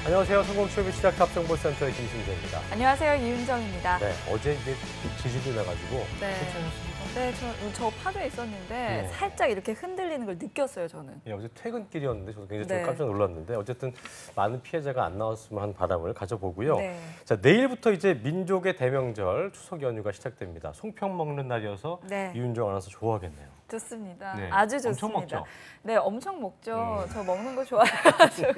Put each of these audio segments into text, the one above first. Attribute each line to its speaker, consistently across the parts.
Speaker 1: 안녕하세요. 성공취업의 시작 탑정보센터의 김승재입니다.
Speaker 2: 안녕하세요. 이은정입니다.
Speaker 1: 네, 어제 이제 지진이 나가지고
Speaker 2: 네.
Speaker 1: 괜찮으십니까?
Speaker 2: 네, 저 파주에 있었는데 살짝 이렇게 흔들리는 걸 느꼈어요, 저는.
Speaker 1: 예, 어제 퇴근길이었는데 저도 굉장히
Speaker 2: 네.
Speaker 1: 좀 깜짝 놀랐는데 어쨌든 많은 피해자가 안 나왔으면 하는 바람을 가져보고요.
Speaker 2: 네.
Speaker 1: 자, 내일부터 이제 민족의 대명절 추석 연휴가 시작됩니다. 송편 먹는 날이어서
Speaker 2: 네.
Speaker 1: 이윤정 아나운서 좋아하겠네요.
Speaker 2: 좋습니다.
Speaker 1: 네.
Speaker 2: 아주
Speaker 1: 엄청
Speaker 2: 좋습니다.
Speaker 1: 먹죠?
Speaker 2: 네, 엄청 먹죠. 저 먹는 거 좋아해가지고.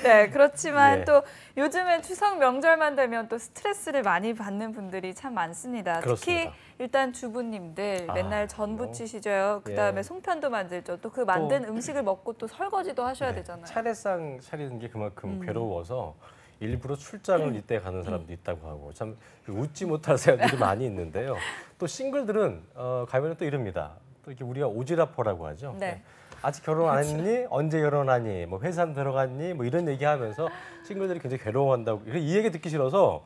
Speaker 2: 네, 그렇지만
Speaker 1: 예.
Speaker 2: 또 요즘에 추석 명절만 되면 또 스트레스를 많이 받는 분들이 참 많습니다.
Speaker 1: 그렇습니다.
Speaker 2: 특히 일단 주부님들 맨날 전 부치시죠. 그다음에
Speaker 1: 예.
Speaker 2: 송편도 만들죠. 또 그 만든 음식을 먹고 또 설거지도 하셔야 되잖아요.
Speaker 1: 차례상 차리는 게 그만큼 괴로워서 일부러 출장을 이때 가는 사람도 있다고 하고 참 웃지 못할 사람들이 많이 있는데요. 또 싱글들은 가면은 또 이럽니다. 또 이렇게 우리가 오지랖퍼라고 하죠.
Speaker 2: 네.
Speaker 1: 아직 결혼 안 했니? 언제 결혼하니? 뭐 회사 들어갔니? 뭐 이런 얘기하면서 싱글들이 굉장히 괴로워한다고. 이 얘기 듣기 싫어서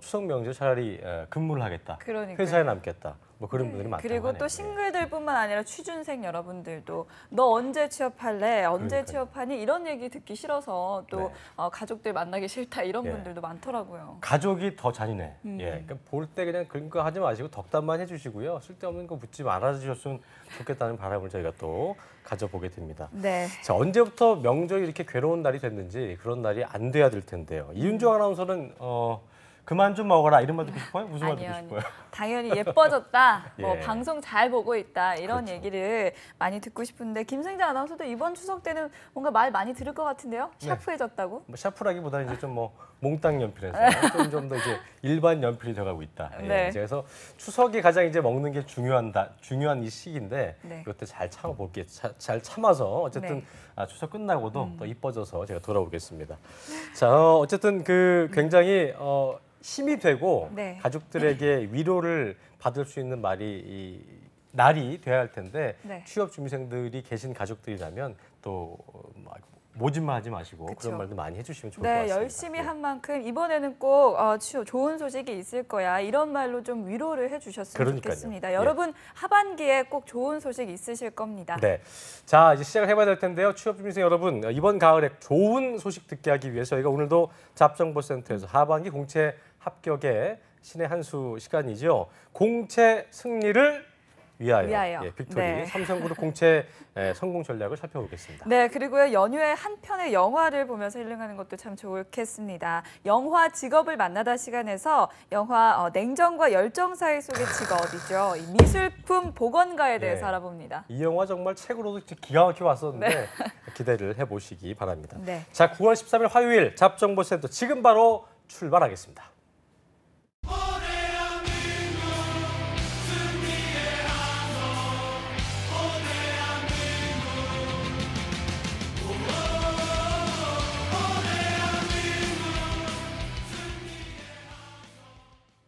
Speaker 1: 추석 명절 차라리 근무를 하겠다.
Speaker 2: 그러니까요.
Speaker 1: 회사에 남겠다. 뭐 그런 분들이 많다고
Speaker 2: 그리고
Speaker 1: 하네요.
Speaker 2: 또 싱글들뿐만 아니라 취준생 여러분들도 너 언제 취업할래? 언제
Speaker 1: 그러니까요.
Speaker 2: 취업하니? 이런 얘기 듣기 싫어서 또
Speaker 1: 네.
Speaker 2: 가족들 만나기 싫다 이런
Speaker 1: 예.
Speaker 2: 분들도 많더라고요.
Speaker 1: 가족이 더 잔인해. 예, 그러니까 볼 때 그냥 그런 거 하지 마시고 덕담만 해주시고요. 쓸데없는 거 묻지 말아주셨으면 좋겠다는 바람을 저희가 또 가져보게 됩니다.
Speaker 2: 네.
Speaker 1: 자, 언제부터 명절이 이렇게 괴로운 날이 됐는지 그런 날이 안 돼야 될 텐데요. 이윤정 아나운서는 그만 좀 먹어라 이런 말 듣고 싶어요? 무슨 말 듣고
Speaker 2: 아니요.
Speaker 1: 싶어요?
Speaker 2: 당연히 예뻐졌다. 뭐
Speaker 1: 예.
Speaker 2: 방송 잘 보고 있다. 이런
Speaker 1: 그렇죠.
Speaker 2: 얘기를 많이 듣고 싶은데 김승재 아나운서도 이번 추석 때는 뭔가 말 많이 들을 것 같은데요?
Speaker 1: 네.
Speaker 2: 샤프해졌다고?
Speaker 1: 뭐 샤프라기보다는 이제 좀 뭐 몽땅 연필에서 좀 더 이제 일반 연필이 돼가고 있다. 예.
Speaker 2: 네.
Speaker 1: 그래서 추석이 가장 이제 먹는 게 중요한 이 시기인데
Speaker 2: 네.
Speaker 1: 이것도 잘 참아볼게 잘 참아서 어쨌든
Speaker 2: 네.
Speaker 1: 추석 끝나고도 더 이뻐져서 제가 돌아오겠습니다. 자, 어쨌든 그 굉장히 힘이 되고
Speaker 2: 네.
Speaker 1: 가족들에게 위로를 받을 수 있는 날이 돼야 할 텐데
Speaker 2: 네.
Speaker 1: 취업 준비생들이 계신 가족들이라면 또 모진만 하지 마시고
Speaker 2: 그쵸.
Speaker 1: 그런 말도 많이 해주시면 좋을 것
Speaker 2: 네,
Speaker 1: 같습니다.
Speaker 2: 열심히
Speaker 1: 예.
Speaker 2: 한 만큼 이번에는 꼭 좋은 소식이 있을 거야. 이런 말로 좀 위로를 해주셨으면
Speaker 1: 그러니까요.
Speaker 2: 좋겠습니다.
Speaker 1: 예.
Speaker 2: 여러분 하반기에 꼭 좋은 소식 있으실 겁니다.
Speaker 1: 네, 자 이제 시작을 해봐야 될 텐데요. 취업 준비생 여러분 이번 가을에 좋은 소식 듣게 하기 위해서 저희가 오늘도 잡정보센터에서 하반기 공채 합격의 신의 한 수 시간이죠. 공채 승리를 위하여. 예, 빅토리
Speaker 2: 네.
Speaker 1: 삼성그룹 공채 성공 전략을 살펴보겠습니다.
Speaker 2: 네, 그리고요 연휴에 한 편의 영화를 보면서 힐링하는 것도 참 좋겠습니다. 영화 직업을 만나다 시간에서 영화 냉정과 열정 사이 속의 직업이죠. 이 미술품 복원가에 대해서
Speaker 1: 네.
Speaker 2: 알아봅니다.
Speaker 1: 이 영화 정말 책으로도 기가 막히게 왔었는데 기대를 해보시기 바랍니다.
Speaker 2: 네.
Speaker 1: 자, 9월 13일 화요일 잡정보센터 지금 바로 출발하겠습니다.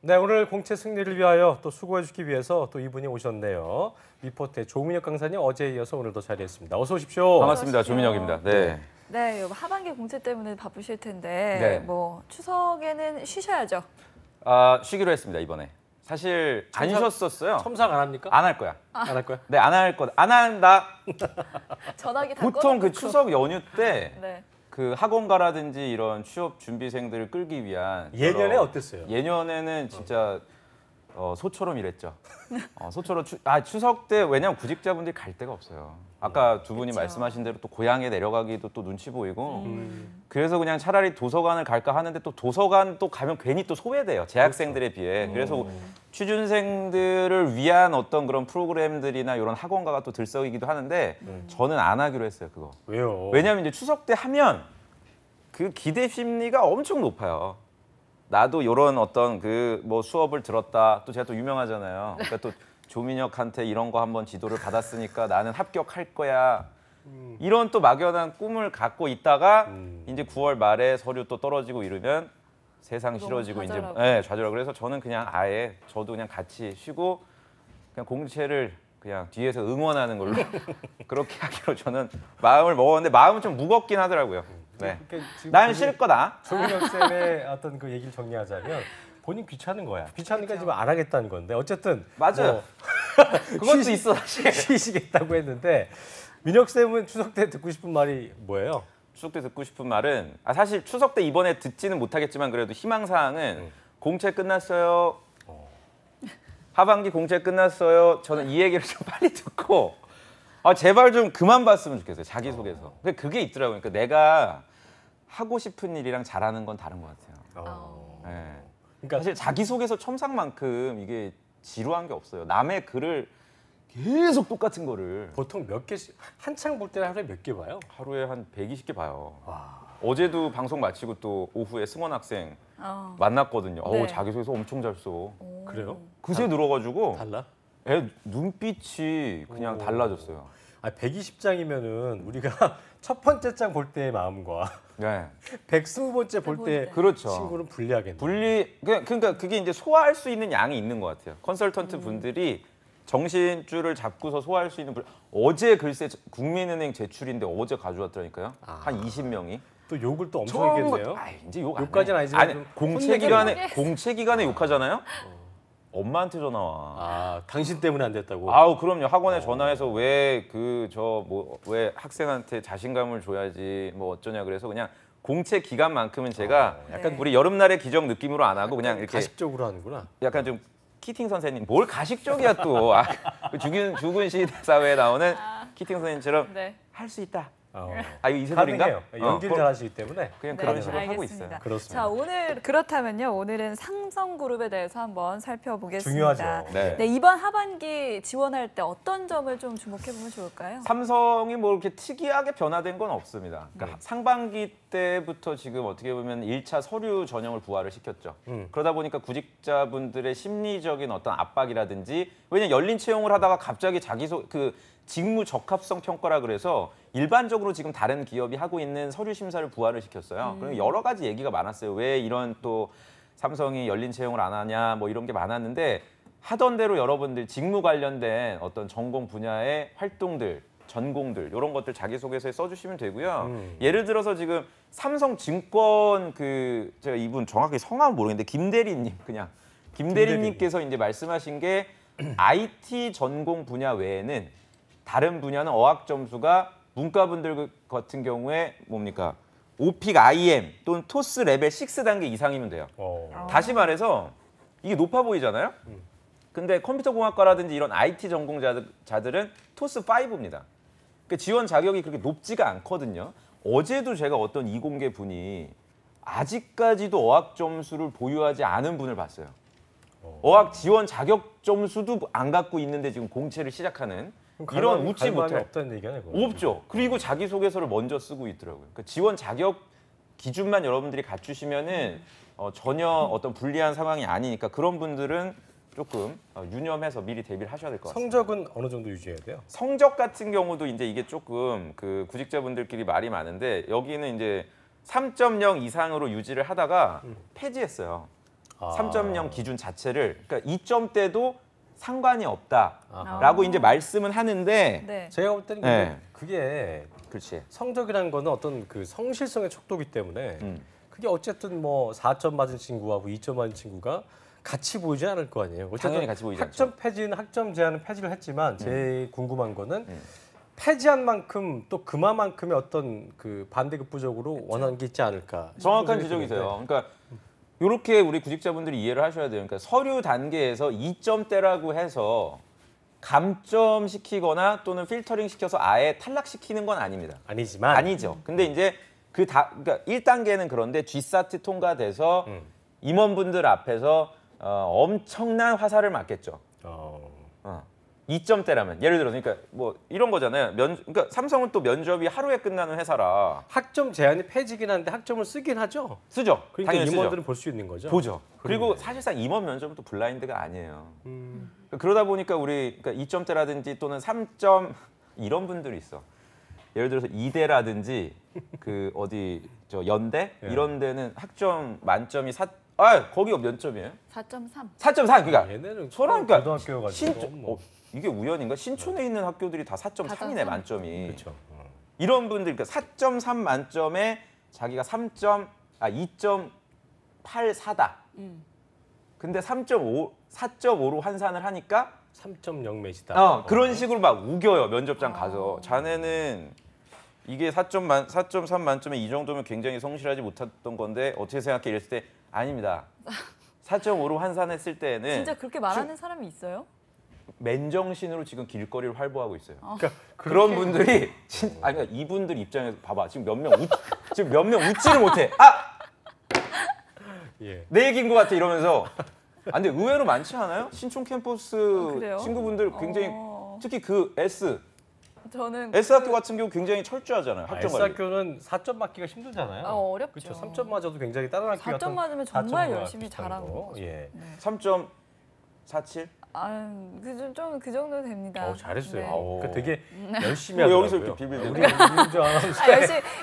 Speaker 1: 네, 오늘 공채 승리를 위하여 또 수고해 주기 위해서 또 이분이 오셨네요. 리포트의 조민혁 강사님 어제에 이어서 오늘도 자리했습니다. 어서 오십시오.
Speaker 3: 반갑습니다. 조민혁입니다. 네.
Speaker 2: 네, 하반기 공채 때문에 바쁘실 텐데
Speaker 3: 네.
Speaker 2: 뭐 추석에는 쉬셔야죠.
Speaker 3: 쉬기로 했습니다, 이번에. 사실 안
Speaker 1: 첨삭-
Speaker 3: 쉬었었어요.
Speaker 1: 첨삭 안 합니까?
Speaker 3: 안 할 거야.
Speaker 1: 안 할 거야?
Speaker 3: 네, 안 할 거다. 안 한다.
Speaker 2: 전화기 다
Speaker 3: 보통 그
Speaker 2: 꺼놓고.
Speaker 3: 추석 연휴 때
Speaker 2: 네.
Speaker 3: 그 학원가라든지 이런 취업 준비생들을 끌기 위한
Speaker 1: 예년에
Speaker 3: 여러-
Speaker 1: 어땠어요?
Speaker 3: 예년에는 진짜 소처럼 일했죠. 소처럼 추석 때 왜냐면 구직자분들이 갈 데가 없어요. 아까 두 분이
Speaker 2: 그쵸.
Speaker 3: 말씀하신 대로 또 고향에 내려가기도 또 눈치 보이고 그래서 그냥 차라리 도서관을 갈까 하는데 또 도서관 또 가면 괜히 또 소외돼요. 재학생들에 비해. 그래서 취준생들을 위한 어떤 그런 프로그램들이나 이런 학원가가 또 들썩이기도 하는데 저는 안 하기로 했어요, 그거.
Speaker 1: 왜요?
Speaker 3: 왜냐하면 이제 추석 때 하면 그 기대 심리가 엄청 높아요. 나도 이런 어떤 그 뭐 수업을 들었다. 또 제가 또 유명하잖아요. 그러니까 또 조민혁한테 이런 거 한번 지도를 받았으니까 나는 합격할 거야. 이런 또 막연한 꿈을 갖고 있다가 이제 9월 말에 서류 또 떨어지고 이러면 세상
Speaker 2: 너무
Speaker 3: 싫어지고 이제
Speaker 2: 좌절하고.
Speaker 3: 좌절하고 그래서 저는 그냥 아예 저도 그냥 같이 쉬고 그냥 공채를 그냥 뒤에서 응원하는 걸로 그렇게 하기로 저는 마음을 먹었는데 마음은 좀 무겁긴 하더라고요. 네.
Speaker 1: 그러니까 지금
Speaker 3: 난 쉴 거다.
Speaker 1: 조민혁 쌤의 어떤 그 얘기를 정리하자면 본인 귀찮은 거야. 귀찮으니까 지금 안 하겠다는 건데 어쨌든
Speaker 3: 맞아요. 그것도 있어 사실.
Speaker 1: 쉬시겠다고 했는데 민혁 쌤은 추석 때 듣고 싶은 말이 뭐예요?
Speaker 3: 추석 때 듣고 싶은 말은 사실 추석 때 이번에 듣지는 못하겠지만 그래도 희망사항은 공채 끝났어요. 하반기 공채 끝났어요. 저는 이 얘기를 좀 빨리 듣고 제발 좀 그만 봤으면 좋겠어요. 자기소개서. 그게 있더라고요. 그러니까 내가 하고 싶은 일이랑 잘하는 건 다른 것 같아요. 네.
Speaker 1: 그러니까
Speaker 3: 사실 자기소개서 첨삭만큼 이게 지루한 게 없어요. 남의 글을 계속 똑같은 거를
Speaker 1: 보통 몇 개씩 한창 볼 때는 하루에 몇 개 봐요?
Speaker 3: 하루에 한 120개 봐요. 어제도 방송 마치고 또 오후에 승원 학생 만났거든요.
Speaker 2: 네.
Speaker 3: 자기소개서 엄청 잘 써.
Speaker 1: 그래요?
Speaker 3: 그새 늘어가지고
Speaker 1: 달라?
Speaker 3: 애 눈빛이 그냥 달라졌어요.
Speaker 1: 120장이면은 우리가 첫 번째 장 볼 때의 마음과
Speaker 3: 네,
Speaker 1: 120번째 볼 때
Speaker 3: 그렇죠.
Speaker 1: 친구는 불리하겠네.
Speaker 3: 그러니까 그게 이제 소화할 수 있는 양이 있는 것 같아요. 컨설턴트 분들이 정신줄을 잡고서 소화할 수 있는 어제 글쎄 국민은행 제출인데 어제 가져왔더라니까요. 한 20명이.
Speaker 1: 또 욕을 또 엄청 했겠네요.
Speaker 3: 이제 욕 안 해.
Speaker 1: 욕까지는 아니지만 좀
Speaker 3: 공채 기간에 욕하잖아요. 엄마한테 전화 와.
Speaker 1: 당신 때문에 안 됐다고.
Speaker 3: 그럼요. 학원에 전화해서 왜 왜 학생한테 자신감을 줘야지 뭐 어쩌냐 그래서 그냥 공채 기간만큼은 제가 약간 우리 여름날의 기적 느낌으로 안 하고 그냥 이렇게
Speaker 1: 가식적으로 하는구나.
Speaker 3: 약간 좀 키팅 선생님 뭘 가식적이야 또 죽은 시대 사회에 나오는 키팅 선생님처럼
Speaker 2: 네.
Speaker 3: 할 수 있다.
Speaker 1: 이거
Speaker 3: 이세돌인가?
Speaker 1: 가능해요. 연기를 잘하시기 때문에.
Speaker 3: 그냥
Speaker 2: 네,
Speaker 3: 그런 식으로 하고
Speaker 2: 알겠습니다.
Speaker 3: 있어요.
Speaker 1: 그렇습니다.
Speaker 2: 자, 그렇다면요. 오늘은 삼성그룹에 대해서 한번 살펴보겠습니다.
Speaker 1: 중요하죠.
Speaker 3: 네.
Speaker 2: 네, 이번 하반기 지원할 때 어떤 점을 좀 주목해 보면 좋을까요?
Speaker 3: 삼성이 뭐 이렇게 특이하게 변화된 건 없습니다. 그러니까 상반기 때부터 지금 어떻게 보면 1차 서류 전형을 부활을 시켰죠. 그러다 보니까 구직자분들의 심리적인 어떤 압박이라든지 왜냐면 열린 채용을 하다가 갑자기 직무 적합성 평가라 그래서 일반적으로 지금 다른 기업이 하고 있는 서류 심사를 부활을 시켰어요. 그리고 여러 가지 얘기가 많았어요. 왜 이런 또 삼성이 열린 채용을 안 하냐 뭐 이런 게 많았는데 하던 대로 여러분들 직무 관련된 어떤 전공 분야의 활동들, 전공들 이런 것들 자기소개서에 써주시면 되고요. 예를 들어서 지금 삼성증권 제가 이분 정확히 성함은 모르겠는데 김대리님께서 이제 말씀하신 게 IT 전공 분야 외에는 다른 분야는 어학 점수가 문과분들 같은 경우에 뭡니까? 오픽 IM 또는 토스 레벨 6 단계 이상이면 돼요. 다시 말해서 이게 높아 보이잖아요. 근데 컴퓨터공학과라든지 이런 IT 전공자들은 토스 5입니다. 그러니까 지원 자격이 그렇게 높지가 않거든요. 어제도 제가 어떤 이공계 분이 아직까지도 어학 점수를 보유하지 않은 분을 봤어요. 어학 지원 자격 점수도 안 갖고 있는데 지금 공채를 시작하는 이런 웃지 못할
Speaker 1: 없다는 얘기네. 그건.
Speaker 3: 없죠. 그리고 자기소개서를 먼저 쓰고 있더라고요. 그러니까 지원 자격 기준만 여러분들이 갖추시면은 전혀 어떤 불리한 상황이 아니니까 그런 분들은 조금 유념해서 미리 대비를 하셔야 될 것 같습니다.
Speaker 1: 성적은 어느 정도 유지해야 돼요?
Speaker 3: 성적 같은 경우도 이제 이게 조금 구직자분들끼리 말이 많은데 여기는 이제 3.0 이상으로 유지를 하다가 폐지했어요. 3.0 기준 자체를 그러니까 2점대도 상관이 없다라고 이제 말씀은 하는데
Speaker 2: 네.
Speaker 1: 제가 볼 때는
Speaker 3: 네.
Speaker 1: 그게
Speaker 3: 그렇지.
Speaker 1: 성적이라는 거는 어떤 성실성의 척도기 때문에 그게 어쨌든 뭐 4점 맞은 친구하고 2점 맞은 친구가 같이 보이지 않을 거 아니에요. 어쨌든
Speaker 3: 당연히 같이 보이지
Speaker 1: 학점 제한은 폐지를 했지만 제일 궁금한 거는 폐지한 만큼 또 그만큼의 어떤 반대급부적으로 원하는 게 있지 않을까.
Speaker 3: 정확한 지적이세요. 그러니까 이렇게 우리 구직자분들이 이해를 하셔야 돼요. 그러니까 서류 단계에서 2점대라고 해서 감점시키거나 또는 필터링 시켜서 아예 탈락시키는 건 아닙니다.
Speaker 1: 아니지만
Speaker 3: 아니죠. 근데 이제 그러니까 1단계는 그런데 G사트 통과돼서 임원분들 앞에서 엄청난 화살을 맞겠죠. 2점대라면 예를 들어서 그러니까 뭐 이런 거잖아요. 그러니까 삼성은 또 면접이 하루에 끝나는 회사라
Speaker 1: 학점 제한이 폐지긴 한데 학점을 쓰긴 하죠.
Speaker 3: 쓰죠.
Speaker 1: 그러니까
Speaker 3: 당연히
Speaker 1: 임원들은
Speaker 3: 쓰죠.
Speaker 1: 볼 수 있는 거죠.
Speaker 3: 보죠. 그리고 사실상 임원 면접은 또 블라인드가 아니에요. 그러다 보니까 그러니까 2점대라든지 또는 3점 이런 분들이 있어. 예를 들어서 이대라든지 연대 이런 데는 학점 만점이 거기가 몇 점이에요?
Speaker 2: 4.3.
Speaker 3: 4.4. 그러니까
Speaker 1: 얘네는
Speaker 3: 그러니까
Speaker 1: 고등학교여가지고
Speaker 3: 이게 우연인가? 신촌에 있는 학교들이 다 4.3이네 만점이.
Speaker 1: 그렇죠.
Speaker 3: 이런 분들 그러니까 4.3 만점에 자기가 2.84다. 근데 4.5로 환산을 하니까
Speaker 1: 3.0 매시다.
Speaker 3: 그런 식으로 막 우겨요. 면접장 가서 자네는 이게 4.3 만점에 이 정도면 굉장히 성실하지 못했던 건데 어떻게 생각해 이랬을 때 아닙니다. 4.5로 환산했을 때는
Speaker 2: 진짜 그렇게 말하는 사람이 있어요?
Speaker 3: 맨정신으로 지금 길거리를 활보하고 있어요.
Speaker 1: 그러니까
Speaker 3: 그런 분들이 아니 그러니까 이분들 입장에서 봐봐 지금 몇 명 웃지를 못해.
Speaker 1: 예.
Speaker 3: 내 얘기인 것 같아 이러면서. 근데 의외로 많지 않아요? 신촌 캠퍼스
Speaker 2: 그래요?
Speaker 3: 친구분들 굉장히 특히 그
Speaker 2: 저는
Speaker 3: S학교 같은 경우 굉장히 철저하잖아요. 학점 관리.
Speaker 1: S학교는 4점 맞기가 힘들잖아요.
Speaker 2: 어렵죠.
Speaker 1: 그렇죠. 3점 맞아도 굉장히 따라잡기
Speaker 2: 4점 맞으면 정말 열심히 잘한 거.
Speaker 1: 예.
Speaker 3: 3.47?
Speaker 2: 그 정도 됩니다.
Speaker 1: 잘했어요.
Speaker 2: 네.
Speaker 1: 그러니까 되게 열심히
Speaker 3: 뭐
Speaker 1: 하더라고요.
Speaker 3: 여기서 이렇게 비빌대요.
Speaker 1: 우리 김민정 아나운서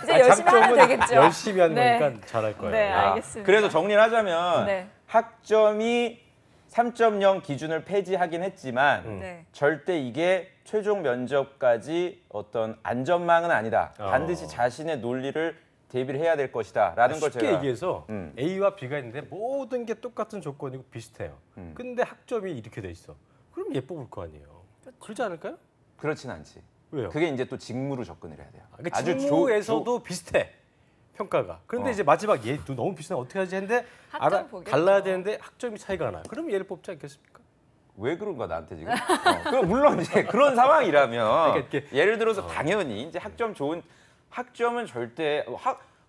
Speaker 2: 이제 열심히 하면 되겠죠.
Speaker 1: 열심히 하는
Speaker 2: 네.
Speaker 1: 거니까 잘할 거예요.
Speaker 2: 네,
Speaker 3: 아,
Speaker 2: 알겠습니다.
Speaker 3: 그래서 정리를 하자면
Speaker 2: 네.
Speaker 3: 학점이 3.0 기준을 폐지하긴 했지만
Speaker 2: 네.
Speaker 3: 절대 이게 최종 면접까지 어떤 안전망은 아니다.
Speaker 1: 어.
Speaker 3: 반드시 자신의 논리를 대비를 해야 될 것이다라는 걸
Speaker 1: 쉽게
Speaker 3: 제가
Speaker 1: 얘기해서
Speaker 3: 음.
Speaker 1: A와 B가 있는데 모든 게 똑같은 조건이고 비슷해요. 근데 학점이 이렇게 돼 있어. 그럼 얘 뽑을 거 아니에요. 그렇지 않을까요?
Speaker 3: 그렇진 않지.
Speaker 1: 왜요?
Speaker 3: 그게 이제 또 직무로 접근을 해야 돼요.
Speaker 1: 그러니까 직무에서도 비슷해. 평가가. 그런데 이제 마지막 얘 너무 비슷해 어떻게 하지 했는데
Speaker 2: 학점 보겠죠.
Speaker 1: 갈라야 되는데 학점이 차이가 나요. 그럼 얘를 뽑지 않겠습니까?
Speaker 3: 왜 그런가 나한테 지금? 물론 이제 그런 상황이라면
Speaker 1: 그러니까 이렇게-
Speaker 3: 예를 들어서 당연히 이제 학점은 절대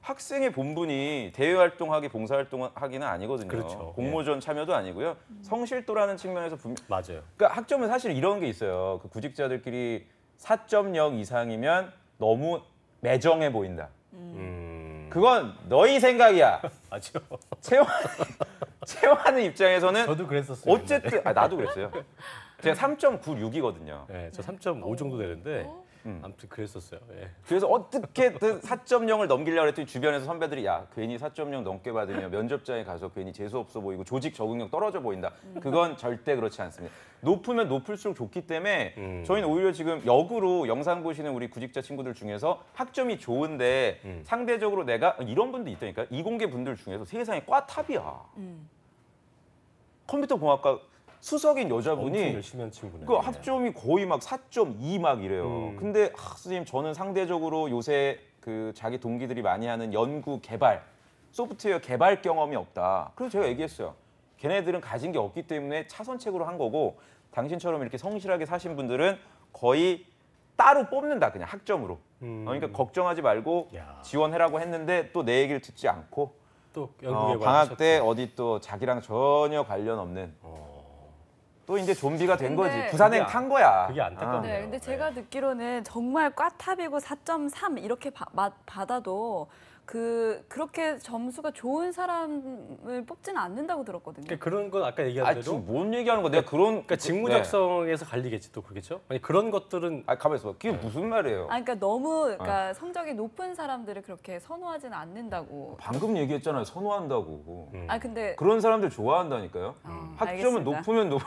Speaker 3: 학생의 본분이 대외 활동하기 봉사 활동하기는 아니거든요.
Speaker 1: 그렇죠.
Speaker 3: 공모전 참여도 아니고요. 성실도라는 측면에서
Speaker 1: 맞아요.
Speaker 3: 그러니까 학점은 사실 이런 게 있어요. 그 구직자들끼리 4.0 이상이면 너무 매정해 보인다. 그건 너희 생각이야.
Speaker 1: 맞죠.
Speaker 3: 채용하는 입장에서는
Speaker 1: 저도 그랬었어요.
Speaker 3: 어쨌든 나도 그랬어요. 제가 3.96이거든요.
Speaker 1: 네, 저 3.5 정도 되는데 아무튼 그랬었어요. 예.
Speaker 3: 그래서 어떻게든 4.0을 넘기려고 했더니 주변에서 선배들이 야 괜히 4.0 넘게 받으면 면접장에 가서 괜히 재수 없어 보이고 조직 적응력 떨어져 보인다. 그건 절대 그렇지 않습니다. 높으면 높을수록 좋기 때문에 저희는 오히려 지금 역으로 영상 보시는 우리 구직자 친구들 중에서 학점이 좋은데 상대적으로 내가 이런 분도 있다니까 이공계 분들 중에서 세상에 과 탑이야. 컴퓨터 공학과 수석인
Speaker 1: 엄청
Speaker 3: 여자분이
Speaker 1: 열심히 한 친구네.
Speaker 3: 그 학점이 거의 막 4.2 막 이래요. 근데 선생님 저는 상대적으로 요새 그 자기 동기들이 많이 하는 연구 개발, 소프트웨어 개발 경험이 없다. 그래서 제가 얘기했어요. 걔네들은 가진 게 없기 때문에 차선책으로 한 거고 당신처럼 이렇게 성실하게 사신 분들은 거의 따로 뽑는다 그냥 학점으로. 그러니까 걱정하지 말고
Speaker 1: 야.
Speaker 3: 지원해라고 했는데 또 내 얘기를 듣지 않고
Speaker 1: 또 연구개발
Speaker 3: 방학 때 어디 또 자기랑 전혀 관련 없는 또 이제 좀비가 된 거지.
Speaker 2: 근데
Speaker 3: 부산행 탄 거야.
Speaker 1: 그게 안타깝네요.
Speaker 2: 네, 근데 제가 듣기로는 정말 꽈탑이고 4.3 이렇게 받아도 그렇게 점수가 좋은 사람을 뽑지는 않는다고 들었거든요.
Speaker 1: 그러니까 그런 건 아까 얘기한
Speaker 3: 아
Speaker 1: 대로
Speaker 3: 지금 뭔 얘기하는 거야? 내가 그런
Speaker 1: 그러니까 직무적성에서 갈리겠지 또 그렇겠죠? 아니 그런 것들은
Speaker 3: 아 가만 있어. 그게 무슨 말이에요?
Speaker 2: 그러니까 너무 성적이 높은 사람들을 그렇게 선호하지는 않는다고.
Speaker 3: 방금 얘기했잖아요. 선호한다고.
Speaker 2: 근데
Speaker 3: 그런 사람들 좋아한다니까요. 학점은
Speaker 2: 알겠습니다.
Speaker 3: 높으면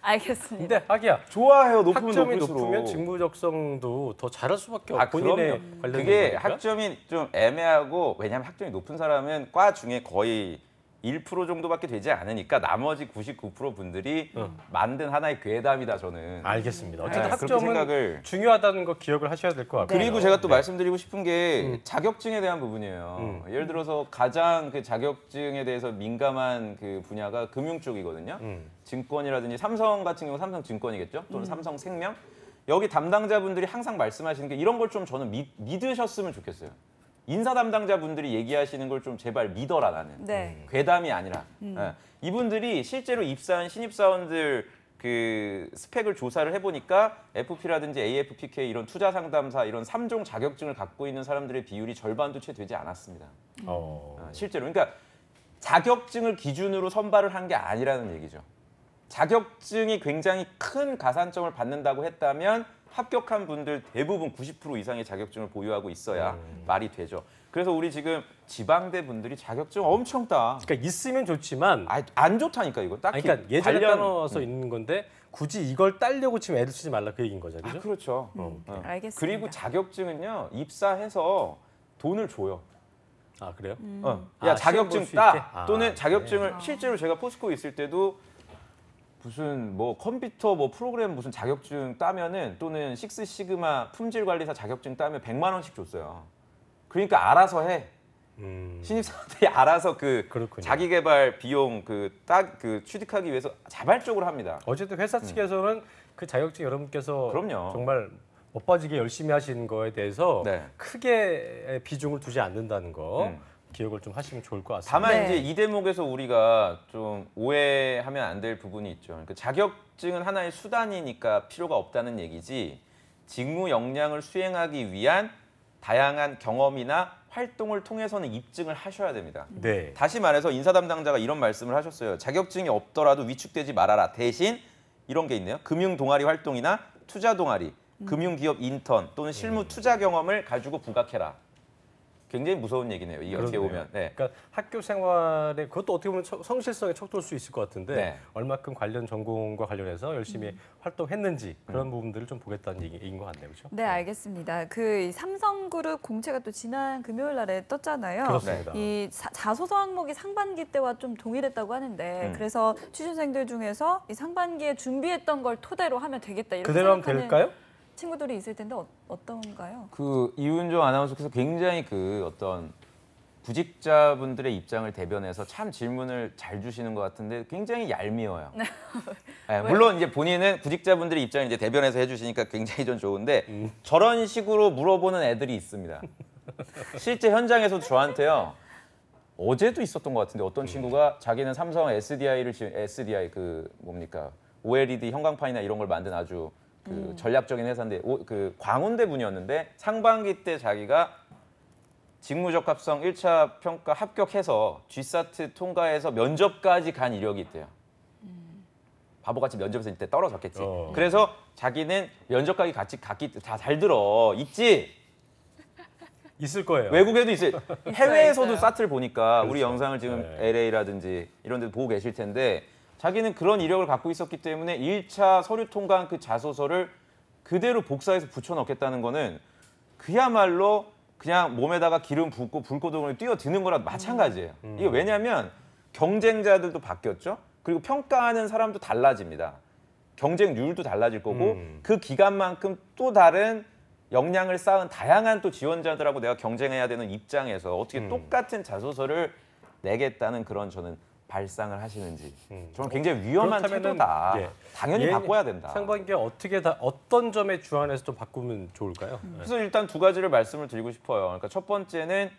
Speaker 2: 알겠습니다.
Speaker 1: 근데 하기야
Speaker 3: 좋아해요. 높으면
Speaker 1: 학점이
Speaker 3: 높을수록.
Speaker 1: 높으면 직무적성도 더 잘할 수밖에 없고
Speaker 3: 아
Speaker 1: 본인의
Speaker 3: 그럼요.
Speaker 1: 관련된
Speaker 3: 그게
Speaker 1: 거니까.
Speaker 3: 학점이 좀 애매하고 왜냐하면 학점이 높은 사람은 과 중에 거의 1% 정도밖에 되지 않으니까 나머지 99% 분들이 만든 하나의 괴담이다 저는.
Speaker 1: 알겠습니다.
Speaker 3: 네,
Speaker 1: 어쨌든
Speaker 3: 그렇게
Speaker 1: 학점은
Speaker 3: 생각을.
Speaker 1: 중요하다는 거 기억을 하셔야 될 것 같고요.
Speaker 3: 그리고 제가 또
Speaker 1: 네.
Speaker 3: 말씀드리고 싶은 게 자격증에 대한 부분이에요. 예를 들어서 가장 그 자격증에 대해서 민감한 그 분야가 금융 쪽이거든요. 증권이라든지 삼성 같은 경우 삼성증권이겠죠. 또는 삼성생명. 여기 담당자분들이 항상 말씀하시는 게 이런 걸 좀 저는 믿으셨으면 좋겠어요. 인사 담당자분들이 얘기하시는 걸 좀 제발 믿어라 나는.
Speaker 2: 네.
Speaker 3: 괴담이 아니라. 예. 이분들이 실제로 입사한 신입사원들 그 스펙을 조사를 해보니까 FP라든지 AFPK 이런 투자 상담사 이런 3종 자격증을 갖고 있는 사람들의 비율이 절반도 채 되지 않았습니다. 실제로. 그러니까 자격증을 기준으로 선발을 한 게 아니라는 얘기죠. 자격증이 굉장히 큰 가산점을 받는다고 했다면 합격한 분들 대부분 90% 이상의 자격증을 보유하고 있어야 말이 되죠. 그래서 우리 지금 지방대 분들이 자격증 엄청 따.
Speaker 1: 그러니까 있으면 좋지만
Speaker 3: 안 좋다니까 이거 딱히.
Speaker 1: 아니, 그러니까 예전에 따놓아서 있는 건데 굳이 이걸 따려고 지금 애를 쓰지 말라 그 얘기인 거죠, 그죠?
Speaker 3: 그렇죠.
Speaker 2: 알겠습니다.
Speaker 3: 그리고 자격증은요 입사해서 돈을 줘요.
Speaker 1: 아 그래요?
Speaker 3: 야
Speaker 1: 아,
Speaker 3: 자격증
Speaker 1: 시험 볼수
Speaker 3: 따
Speaker 1: 있게? 아,
Speaker 3: 또는 자격증을 실제로 제가 포스코 있을 때도 무슨 뭐 컴퓨터 뭐 프로그램 무슨 자격증 따면은 또는 식스 시그마 품질 관리사 자격증 따면 100만 원씩 줬어요. 그러니까 알아서 해. 신입사원들이 알아서 그
Speaker 1: 그렇군요.
Speaker 3: 자기 개발 비용 그 취득하기 위해서 자발적으로 합니다.
Speaker 1: 어쨌든 회사 측에서는 그 자격증 여러분께서
Speaker 3: 그럼요.
Speaker 1: 정말 못 빠지게 열심히 하신 거에 대해서
Speaker 3: 네.
Speaker 1: 크게 비중을 두지 않는다는 거
Speaker 3: 음.
Speaker 1: 기억을 좀 하시면 좋을 것 같습니다.
Speaker 3: 다만
Speaker 2: 네.
Speaker 3: 이제 이 대목에서 우리가 좀 오해하면 안 될 부분이 있죠. 그러니까 자격증은 하나의 수단이니까 필요가 없다는 얘기지 직무 역량을 수행하기 위한 다양한 경험이나 활동을 통해서는 입증을 하셔야 됩니다.
Speaker 1: 네.
Speaker 3: 다시 말해서 인사 담당자가 이런 말씀을 하셨어요. 자격증이 없더라도 위축되지 말아라. 대신 이런 게 있네요. 금융 동아리 활동이나 투자 동아리, 금융기업 인턴 또는 실무 투자 경험을 가지고 부각해라. 굉장히 무서운 얘기네요. 이게 어떻게
Speaker 1: 그렇네요.
Speaker 3: 보면. 네.
Speaker 1: 그러니까 학교 생활에 그것도 어떻게 보면 성실성에 척도할 수 있을 것 같은데
Speaker 3: 네.
Speaker 1: 얼마큼 관련 전공과 관련해서 열심히 활동했는지 그런 부분들을 좀 보겠다는 얘기인 것 같네요, 그렇죠?
Speaker 2: 네, 알겠습니다. 그 삼성그룹 공채가 또 지난 금요일 날에 떴잖아요.
Speaker 1: 그렇습니다.
Speaker 2: 이 자소서 항목이 상반기 때와 좀 동일했다고 하는데 그래서 취준생들 중에서 이 상반기에 준비했던 걸 토대로 하면 되겠다 이렇게
Speaker 1: 그대로 하면
Speaker 2: 생각하는
Speaker 1: 될까요?
Speaker 2: 친구들이 있을 텐데 어떤가요?
Speaker 3: 그 이윤정 아나운서께서 굉장히 그 어떤 구직자분들의 입장을 대변해서 참 질문을 잘 주시는 것 같은데 굉장히 얄미워요. 네, 물론 이제 본인은 구직자분들의 입장을 이제 대변해서 해주시니까 굉장히 좀 좋은데 저런 식으로 물어보는 애들이 있습니다. 실제 현장에서도 저한테요. 어제도 있었던 것 같은데 어떤 친구가 자기는 삼성 SDI 그 뭡니까 OLED 형광판이나 이런 걸 만든 아주 그 전략적인 회사인데 그 광운대 분이었는데 상반기 때 자기가 직무적합성 1차 평가 합격해서 G사트 통과해서 면접까지 간 이력이 있대요. 바보같이 면접에서 이때 떨어졌겠지. 그래서 자기는 면접까지 같이 갔기 다 잘 들어. 있지?
Speaker 1: 있을 거예요.
Speaker 3: 외국에도 있어요. 해외에서도
Speaker 2: 있어요.
Speaker 3: 사트를 보니까 우리
Speaker 1: 그렇죠.
Speaker 3: 영상을 지금
Speaker 1: 네.
Speaker 3: LA라든지 이런 데도 보고 계실 텐데 자기는 그런 이력을 갖고 있었기 때문에 1차 서류 통과한 그 자소서를 그대로 복사해서 붙여넣겠다는 거는 그야말로 그냥 몸에다가 기름 붓고 불꽃동을 뛰어드는 거랑 마찬가지예요. 이게 왜냐하면 경쟁자들도 바뀌었죠. 그리고 평가하는 사람도 달라집니다. 경쟁률도 달라질 거고 그 기간만큼 또 다른 역량을 쌓은 다양한 또 지원자들하고 내가 경쟁해야 되는 입장에서 어떻게 똑같은 자소서를 내겠다는 그런 저는 발상을 하시는지 저는 굉장히 위험한
Speaker 1: 그렇다면은,
Speaker 3: 태도다.
Speaker 1: 예.
Speaker 3: 당연히 바꿔야 된다.
Speaker 1: 상반기에 어떤 점에 주안해서 좀 바꾸면 좋을까요?
Speaker 3: 그래서 일단 두 가지를 말씀을 드리고 싶어요. 그러니까 첫 번째는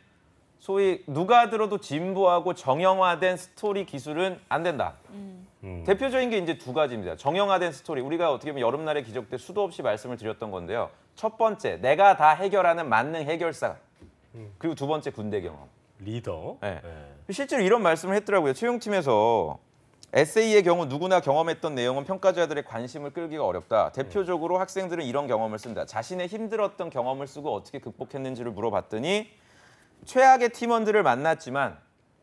Speaker 3: 소위 누가 들어도 진보하고 정형화된 스토리 기술은 안 된다. 대표적인 게 이제 두 가지입니다. 정형화된 스토리. 우리가 어떻게 보면 여름날의 기적 때 수도 없이 말씀을 드렸던 건데요. 첫 번째, 내가 다 해결하는 만능 해결사. 그리고 두 번째, 군대 경험.
Speaker 1: 리더.
Speaker 3: 네.
Speaker 1: 네.
Speaker 3: 실제로 이런 말씀을 했더라고요. 채용팀에서 에세이의 경우 누구나 경험했던 내용은 평가자들의 관심을 끌기가 어렵다. 대표적으로 학생들은 이런 경험을 쓴다. 자신의 힘들었던 경험을 쓰고 어떻게 극복했는지를 물어봤더니 최악의 팀원들을 만났지만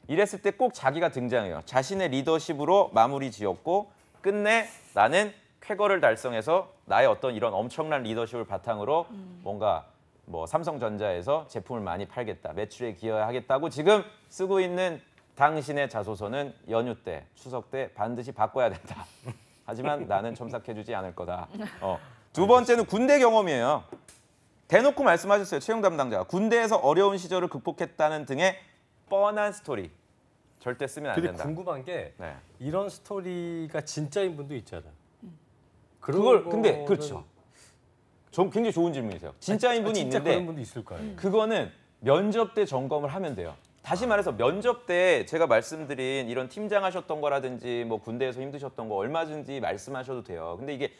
Speaker 3: 이랬을 때 꼭 자기가 등장해요. 자신의 리더십으로 마무리 지었고 끝내 나는 쾌거를 달성해서 나의 어떤 이런 엄청난 리더십을 바탕으로 뭔가 뭐 삼성전자에서 제품을 많이 팔겠다, 매출에 기여하겠다고 지금 쓰고 있는 당신의 자소서는 연휴 때, 추석 때 반드시 바꿔야 된다. 하지만 나는 첨삭해주지 않을 거다. 두 번째는 군대 경험이에요. 대놓고 말씀하셨어요. 채용 담당자가. 군대에서 어려운 시절을 극복했다는 등의 뻔한 스토리. 절대 쓰면 안
Speaker 1: 근데
Speaker 3: 된다.
Speaker 1: 궁금한 게
Speaker 3: 네.
Speaker 1: 이런 스토리가 진짜인 분도 있잖아요.
Speaker 3: 그걸
Speaker 1: 그런
Speaker 3: 근데
Speaker 1: 거는
Speaker 3: 그렇죠. 좀 굉장히 좋은 질문이세요. 진짜인 분이
Speaker 1: 진짜
Speaker 3: 있는데
Speaker 1: 그런 분도 있을까요?
Speaker 3: 그거는 면접 때 점검을 하면 돼요. 다시 말해서 면접 때 제가 말씀드린 이런 팀장 하셨던 거라든지 뭐 군대에서 힘드셨던 거 얼마든지 말씀하셔도 돼요. 근데 이게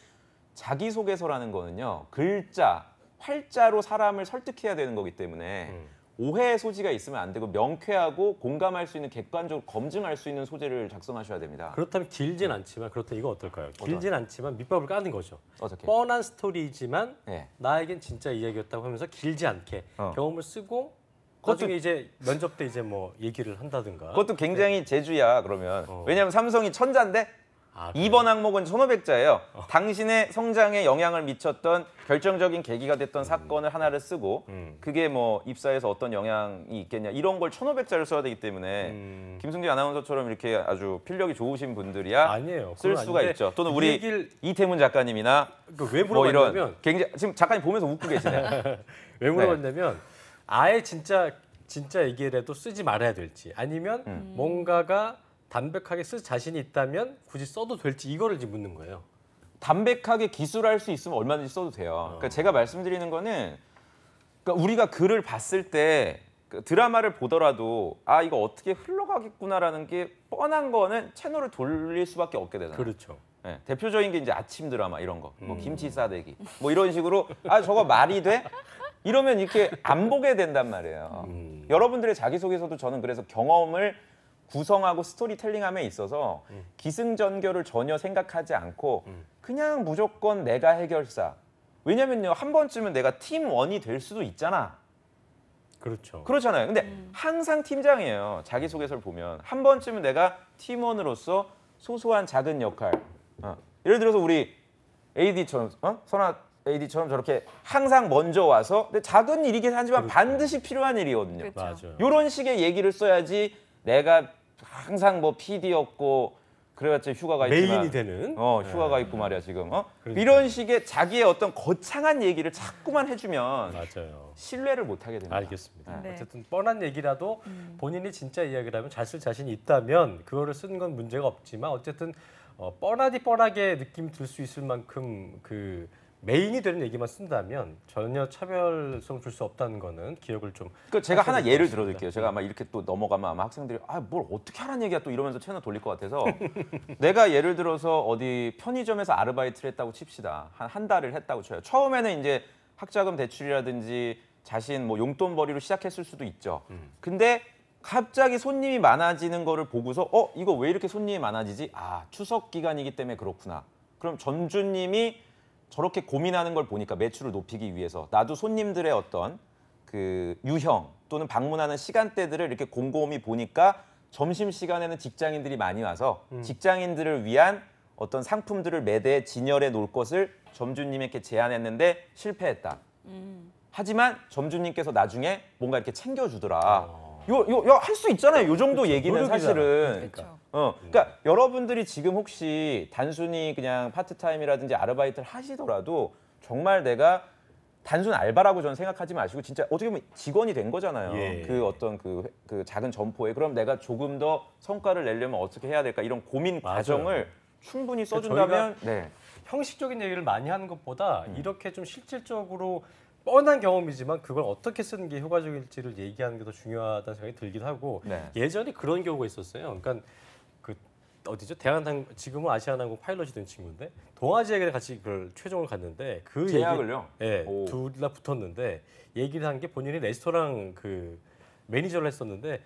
Speaker 3: 자기소개서라는 거는요. 글자, 활자로 사람을 설득해야 되는 거기 때문에 오해의 소지가 있으면 안 되고 명쾌하고 공감할 수 있는 객관적으로 검증할 수 있는 소재를 작성하셔야 됩니다.
Speaker 1: 그렇다면 길진 않지만 그렇다면 이거 어떨까요? 길진 않지만 밑밥을 까는 거죠.
Speaker 3: 어떻게?
Speaker 1: 뻔한 스토리이지만
Speaker 3: 네.
Speaker 1: 나에겐 진짜 이야기였다고 하면서 길지 않게 경험을 쓰고 나중에 이제 면접 때 이제 뭐 얘기를 한다든가.
Speaker 3: 그것도 굉장히 제주야 그러면. 왜냐하면 삼성이 천자인데
Speaker 1: 아, 그래요?
Speaker 3: 2번 항목은 1500자예요. 당신의 성장에 영향을 미쳤던 결정적인 계기가 됐던 사건을 하나를 쓰고 그게 뭐 입사에서 어떤 영향이 있겠냐 이런 걸 1500자를 써야 되기 때문에 김승재 아나운서처럼 이렇게 아주 필력이 좋으신 분들이야
Speaker 1: 아니에요.
Speaker 3: 쓸
Speaker 1: 그건
Speaker 3: 수가
Speaker 1: 아닌데
Speaker 3: 있죠. 또는
Speaker 1: 이
Speaker 3: 우리
Speaker 1: 얘기를
Speaker 3: 이태문 작가님이나
Speaker 1: 왜
Speaker 3: 뭐 이런
Speaker 1: 물어봤냐면
Speaker 3: 굉장히 지금 작가님 보면서 웃고 계시네.
Speaker 1: 왜 물어봤냐면 아예 진짜 얘기를 해도 쓰지 말아야 될지 아니면 뭔가가 담백하게 쓸 자신이 있다면 굳이 써도 될지 이거를 지금 묻는 거예요.
Speaker 3: 담백하게 기술할 수 있으면 얼마든지 써도 돼요. 그러니까 제가 말씀드리는 거는 그러니까 우리가 글을 봤을 때 그 드라마를 보더라도 아 이거 어떻게 흘러가겠구나라는 게 뻔한 거는 채널을 돌릴 수밖에 없게 되잖아요.
Speaker 1: 그렇죠.
Speaker 3: 네, 대표적인 게 이제 아침 드라마 이런 거, 뭐 김치 싸대기, 뭐 이런 식으로 아 저거 말이 돼? 이러면 이렇게 안 보게 된단 말이에요. 여러분들의 자기소개서도 저는 그래서 경험을 구성하고 스토리텔링함에 있어서 기승전결을 전혀 생각하지 않고 그냥 무조건 내가 해결사. 왜냐면요 한 번쯤은 내가 팀원이 될 수도 있잖아.
Speaker 1: 그렇죠.
Speaker 3: 그렇잖아요. 근데 항상 팀장이에요. 자기소개서를 보면 한 번쯤은 내가 팀원으로서 소소한 작은 역할. 예를 들어서 우리 AD처럼 선아 AD처럼 저렇게 항상 먼저 와서 근데 작은 일이긴 하지만
Speaker 1: 그렇죠.
Speaker 3: 반드시 필요한 일이거든요.
Speaker 2: 그렇죠.
Speaker 1: 맞아요.
Speaker 3: 이런 식의 얘기를 써야지 내가 항상 뭐 PD였고 그래봤자 휴가가 있지만
Speaker 1: 메인이 되는
Speaker 3: 휴가가 있고 말이야 지금
Speaker 1: 그러니까.
Speaker 3: 이런 식의 자기의 어떤 거창한 얘기를 자꾸만 해주면
Speaker 1: 맞아요.
Speaker 3: 신뢰를 못 하게 됩니다.
Speaker 1: 알겠습니다.
Speaker 2: 네.
Speaker 1: 어쨌든 뻔한 얘기라도 본인이 진짜 이야기라면 잘 쓸 자신이 있다면 그거를 쓰는 건 문제가 없지만 어쨌든 뻔하게 느낌 들 수 있을 만큼 그 메인이 되는 얘기만 쓴다면 전혀 차별성 줄 수 없다는 거는 기억을 좀.
Speaker 3: 그러니까 제가 하나
Speaker 1: 하셔야
Speaker 3: 예를
Speaker 1: 될 것 같습니다.
Speaker 3: 들어드릴게요. 제가 아마 이렇게 또 넘어가면 아마 학생들이 아 뭘 어떻게 하라는 얘기야 또 이러면서 채널 돌릴 것 같아서 내가 예를 들어서 어디 편의점에서 아르바이트를 했다고 칩시다. 한 달을 했다고 쳐요. 처음에는 이제 학자금 대출이라든지 자신 뭐 용돈벌이로 시작했을 수도 있죠. 근데 갑자기 손님이 많아지는 거를 보고서 이거 왜 이렇게 손님이 많아지지? 아 추석 기간이기 때문에 그렇구나. 그럼 점주님이 저렇게 고민하는 걸 보니까 매출을 높이기 위해서 나도 손님들의 어떤 그 유형 또는 방문하는 시간대들을 이렇게 곰곰이 보니까 점심 시간에는 직장인들이 많이 와서 직장인들을 위한 어떤 상품들을 매대에 진열해 놓을 것을 점주님에게 제안했는데 실패했다. 하지만 점주님께서 나중에 뭔가 이렇게 챙겨주더라. 요 할 수 있잖아요. 요 정도 얘기는
Speaker 1: 노력이잖아.
Speaker 3: 사실은.
Speaker 2: 그렇죠.
Speaker 3: 그러니까 여러분들이 지금 혹시 단순히 그냥 파트타임이라든지 아르바이트를 하시더라도 정말 내가 단순 알바라고 저는 생각하지 마시고 진짜 어떻게 보면 직원이 된 거잖아요.
Speaker 1: 예.
Speaker 3: 그 어떤 그 작은 점포에 그럼 내가 조금 더 성과를 내려면 어떻게 해야 될까 이런 고민
Speaker 1: 맞아요.
Speaker 3: 과정을 충분히 써준다면 네.
Speaker 1: 형식적인 얘기를 많이 하는 것보다 이렇게 좀 실질적으로 뻔한 경험이지만 그걸 어떻게 쓰는 게 효과적일지를 얘기하는 게 더 중요하다는 생각이 들기도 하고
Speaker 3: 네.
Speaker 1: 예전에 그런 경우가 있었어요. 그러니까 그 어디죠? 대한항 지금은 아시아나항공 파일럿이 된 친구인데 동아지역에 같이 그걸 최종을 갔는데 그
Speaker 3: 제약을요?
Speaker 1: 예,
Speaker 3: 오.
Speaker 1: 둘 다 붙었는데 얘기를 한 게 본인이 레스토랑 그 매니저를 했었는데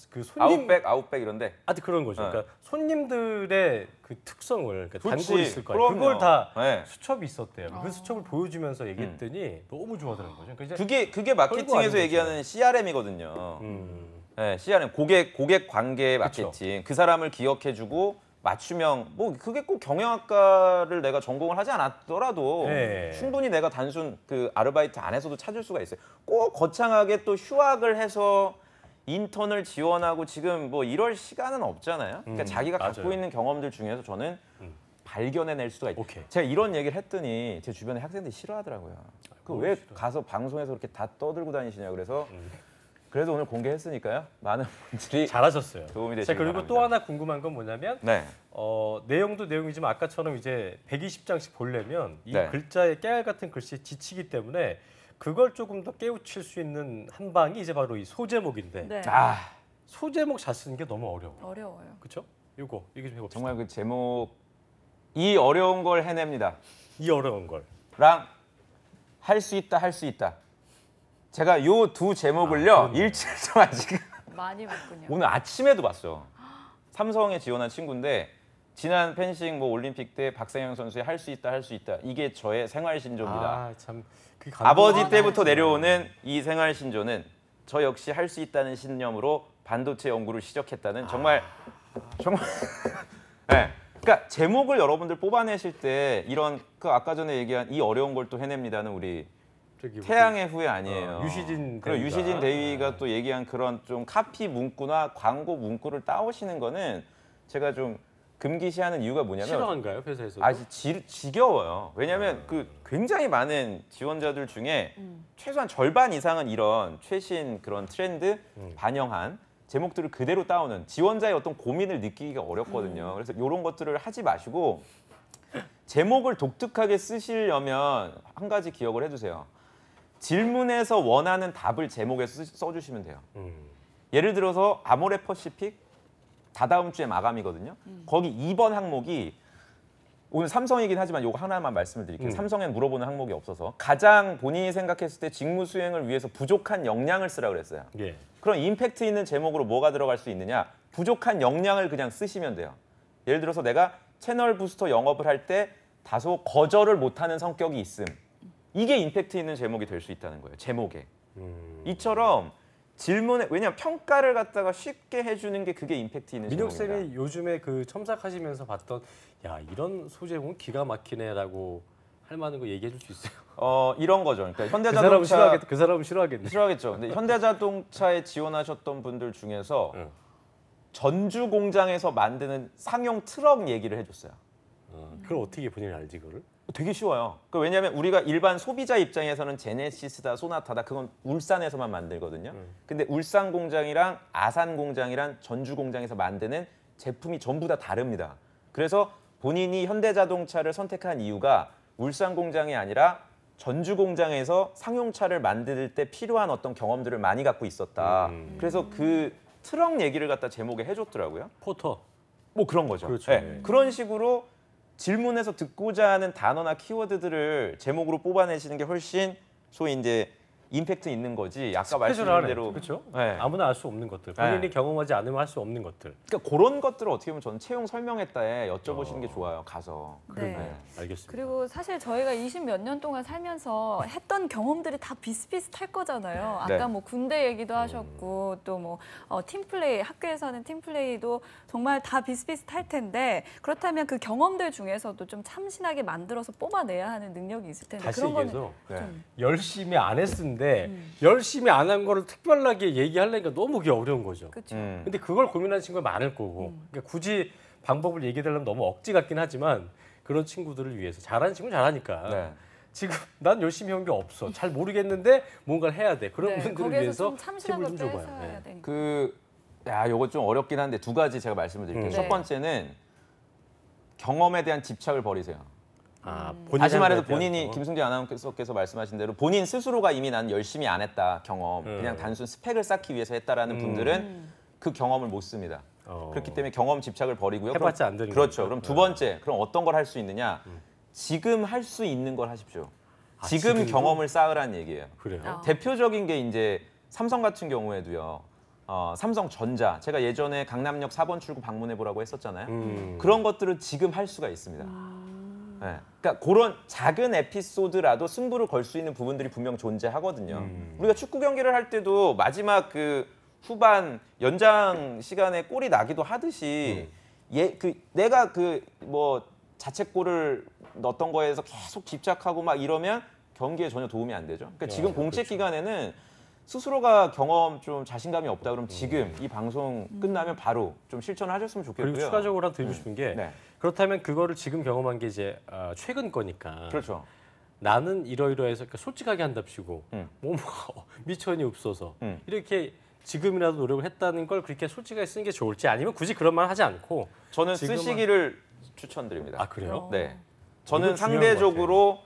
Speaker 1: 그 손님
Speaker 3: 아웃백 이런데
Speaker 1: 하여튼 그런 거죠.
Speaker 3: 네.
Speaker 1: 그러니까 손님들의 그 특성을 그러니까
Speaker 3: 그렇지.
Speaker 1: 단골이 있을 거예요.
Speaker 3: 그럼요.
Speaker 1: 그걸 다
Speaker 3: 네.
Speaker 1: 수첩이 있었대요. 그 수첩을 보여주면서 얘기했더니 너무 좋아하더라는 거죠. 그러니까 이제
Speaker 3: 그게
Speaker 1: 별거 아닌
Speaker 3: 마케팅에서
Speaker 1: 거죠.
Speaker 3: 얘기하는 CRM이거든요.
Speaker 1: 음,
Speaker 3: 네, CRM 고객 관계
Speaker 1: 그쵸.
Speaker 3: 마케팅. 그 사람을 기억해주고 맞춤형 뭐 그게 꼭 경영학과를 내가 전공을 하지 않았더라도
Speaker 1: 네.
Speaker 3: 충분히 내가 단순 그 아르바이트 안에서도 찾을 수가 있어요. 꼭 거창하게 또 휴학을 해서 인턴을 지원하고 지금 뭐 이럴 시간은 없잖아요. 그러니까 자기가 갖고
Speaker 1: 맞아요.
Speaker 3: 있는 경험들 중에서 저는 발견해낼 수가 있어요.
Speaker 1: 오케이.
Speaker 3: 제가 이런 얘기를 했더니 제 주변에 학생들이 싫어하더라고요. 그 왜 가서 방송에서 그렇게 다 떠들고 다니시냐 그래서 그래도 오늘 공개했으니까요. 많은 분들이
Speaker 1: 잘하셨어요.
Speaker 3: 도움이 되시길
Speaker 1: 자, 그리고
Speaker 3: 바랍니다.
Speaker 1: 또 하나 궁금한 건 뭐냐면
Speaker 3: 네.
Speaker 1: 내용도 내용이지만 아까처럼 이제 120장씩 보려면 이
Speaker 3: 네.
Speaker 1: 글자의 깨알 같은 글씨에 지치기 때문에 그걸 조금 더 깨우칠 수 있는 한 방이 이제 바로 이 소제목인데
Speaker 2: 네.
Speaker 3: 아
Speaker 1: 소제목 잘 쓰는 게 너무 어려워.
Speaker 2: 어려워요.
Speaker 1: 그렇죠? 이거 얘기 좀 해봅시다.
Speaker 3: 정말 그 제목 이 어려운 걸 해냅니다.
Speaker 1: 이 어려운 걸.
Speaker 3: 랑 할 수 있다 할 수 있다. 제가 요 두 제목을요
Speaker 1: 그렇네요.
Speaker 3: 일주일 동안 지금
Speaker 2: 많이 봤군요.
Speaker 3: 오늘 아침에도 봤어. 삼성에 지원한 친구인데 지난 펜싱 뭐 올림픽 때 박상영 선수의 할 수 있다 할 수 있다 이게 저의 생활 신조입니다.
Speaker 1: 아, 참 그게
Speaker 3: 아버지
Speaker 1: 감동이네.
Speaker 3: 때부터 내려오는 이 생활 신조는 저 역시 할 수 있다는 신념으로 반도체 연구를 시작했다는 정말 네. 그러니까 제목을 여러분들 뽑아내실 때 이런 그 아까 전에 얘기한 이 어려운 걸 또 해냅니다는 우리
Speaker 1: 저기
Speaker 3: 태양의 후예 아니에요.
Speaker 1: 유시진
Speaker 3: 그리고
Speaker 1: 대위가.
Speaker 3: 유시진 대위가 또 얘기한 그런 좀 카피 문구나 광고 문구를 따오시는 거는 제가 좀 금기시하는 이유가 뭐냐면
Speaker 1: 싫어한가요 회사에서?
Speaker 3: 지겨워요. 왜냐하면 그 굉장히 많은 지원자들 중에 최소한 절반 이상은 이런 최신 그런 트렌드 반영한 제목들을 그대로 따오는 지원자의 어떤 고민을 느끼기가 어렵거든요. 그래서 이런 것들을 하지 마시고 제목을 독특하게 쓰시려면 한 가지 기억을 해두세요. 질문에서 원하는 답을 제목에 써주시면 돼요. 예를 들어서 아모레 퍼시픽 다다음 주에 마감이거든요. 거기 2번 항목이 오늘 삼성이긴 하지만 이거 하나만 말씀을 드릴게요. 삼성엔 물어보는 항목이 없어서 가장 본인이 생각했을 때 직무 수행을 위해서 부족한 역량을 쓰라 그랬어요.
Speaker 1: 예.
Speaker 3: 그럼 임팩트 있는 제목으로 뭐가 들어갈 수 있느냐? 부족한 역량을 그냥 쓰시면 돼요. 예를 들어서 내가 채널 부스터 영업을 할 때 다소 거절을 못하는 성격이 있음. 이게 임팩트 있는 제목이 될 수 있다는 거예요. 제목에. 이처럼 질문에 왜냐하면 평가를 갖다가 쉽게 해주는 게 그게 임팩트 있는
Speaker 1: 민혁
Speaker 3: 제목입니다.
Speaker 1: 쌤이 요즘에 그 첨삭하시면서 봤던 야 이런 소재 보면 기가 막히네라고 할 만한 거 얘기해 줄 수 있어요?
Speaker 3: 이런 거죠. 그러니까
Speaker 1: 현대자동차 그 사람은 싫어하겠네.
Speaker 3: 싫어하겠죠. 근데 현대자동차에 지원하셨던 분들 중에서 전주 공장에서 만드는 상용 트럭 얘기를 해줬어요.
Speaker 1: 그걸 어떻게 본인이 알지 그거를?
Speaker 3: 되게 쉬워요. 왜냐하면 우리가 일반 소비자 입장에서는 제네시스다, 소나타다 그건 울산에서만 만들거든요. 근데 울산 공장이랑 아산 공장이랑 전주 공장에서 만드는 제품이 전부 다 다릅니다. 그래서 본인이 현대자동차를 선택한 이유가 울산 공장이 아니라 전주 공장에서 상용차를 만들 때 필요한 어떤 경험들을 많이 갖고 있었다. 그래서 그 트럭 얘기를 갖다 제목에 해줬더라고요.
Speaker 1: 포터.
Speaker 3: 뭐 그런 거죠.
Speaker 1: 그렇죠.
Speaker 3: 네. 그런 식으로 질문에서 듣고자 하는 단어나 키워드들을 제목으로 뽑아내시는 게 훨씬 소위 이제 임팩트 있는 거지. 아까 말씀드린 대로
Speaker 1: 그렇죠.
Speaker 3: 네.
Speaker 1: 아무나 알 수 없는 것들. 본인이
Speaker 3: 네.
Speaker 1: 경험하지 않으면 할 수 없는 것들.
Speaker 3: 그러니까 그런 것들을 어떻게 보면 저는 채용 설명회따에 여쭤보시는 게 좋아요. 가서.
Speaker 2: 네.
Speaker 1: 알겠습니다.
Speaker 2: 그리고 사실 저희가 20 몇 년 동안 살면서 했던 경험들이 다 비슷비슷할 거잖아요. 아까
Speaker 3: 네.
Speaker 2: 뭐 군대 얘기도 하셨고 또 뭐 팀플레이, 학교에서 하는 팀플레이도 정말 다 비슷비슷할 텐데 그렇다면 그 경험들 중에서도 좀 참신하게 만들어서 뽑아내야 하는 능력이 있을 텐데
Speaker 1: 다시
Speaker 2: 그런 거는
Speaker 1: 얘기해서
Speaker 3: 네.
Speaker 1: 열심히 안 했는데 열심히 안 한 거를 특별하게 얘기하려니까 너무 그게 어려운 거죠.
Speaker 2: 그렇죠.
Speaker 1: 근데 그걸 고민하는 친구가 많을 거고 그러니까 굳이 방법을 얘기해달라면 너무 억지 같긴 하지만 그런 친구들을 위해서 잘하는 친구는 잘하니까
Speaker 3: 네.
Speaker 1: 지금 난 열심히 한 게 없어. 잘 모르겠는데 뭔가를 해야 돼. 그런
Speaker 2: 네,
Speaker 1: 분들을
Speaker 2: 거기에서
Speaker 1: 위해서
Speaker 2: 좀 참신한
Speaker 1: 팁을 좀
Speaker 2: 것도
Speaker 1: 줘봐요.
Speaker 2: 해야
Speaker 1: 네.
Speaker 2: 되니까.
Speaker 3: 요거 좀 어렵긴 한데 두 가지 제가 말씀을 드릴게요.
Speaker 2: 네.
Speaker 3: 첫 번째는 경험에 대한 집착을 버리세요. 다시 말해서 본인이 김승재 아나운서께서 말씀하신 대로 본인 스스로가 이미 난 열심히 안 했다 경험 그냥 단순 스펙을 쌓기 위해서 했다라는 분들은 그 경험을 못 씁니다. 그렇기 때문에 경험 집착을 버리고요.
Speaker 1: 해봤자 안 되는
Speaker 3: 그렇죠.
Speaker 1: 거니까.
Speaker 3: 그럼 두 번째 그럼 어떤 걸 할 수 있느냐? 지금 할 수 있는 걸 하십시오. 지금
Speaker 1: 지금도?
Speaker 3: 경험을 쌓으라는 얘기예요.
Speaker 1: 그래요.
Speaker 3: 대표적인 게 이제 삼성 같은 경우에도요. 삼성전자 제가 예전에 강남역 4번 출구 방문해 보라고 했었잖아요. 그런 것들은 지금 할 수가 있습니다. 네. 그러니까 그런 작은 에피소드라도 승부를 걸 수 있는 부분들이 분명 존재하거든요. 우리가 축구 경기를 할 때도 마지막 그 후반 연장 시간에 골이 나기도 하듯이 내가 그 뭐 자책골을 넣었던 거에서 계속 집착하고 막 이러면 경기에 전혀 도움이 안 되죠. 그러니까 지금 공채 기간에는 스스로가 경험 좀 자신감이 없다 그러면 지금 이 방송 끝나면 바로 좀 실천을 하셨으면 좋겠고요.
Speaker 1: 그리고 추가적으로 하나 드리고 싶은 게
Speaker 3: 네.
Speaker 1: 그렇다면 그거를 지금 경험한 게 이제 최근 거니까
Speaker 3: 그렇죠.
Speaker 1: 나는 이러이러해서 그러니까 솔직하게 한답시고 뭐 미천이 없어서 이렇게 지금이라도 노력을 했다는 걸 그렇게 솔직하게 쓰는 게 좋을지 아니면 굳이 그런 말 하지 않고
Speaker 3: 저는
Speaker 1: 지금은-
Speaker 3: 쓰시기를 추천드립니다.
Speaker 1: 아 그래요?
Speaker 3: 네. 저는
Speaker 1: 이거 중요한
Speaker 3: 상대적으로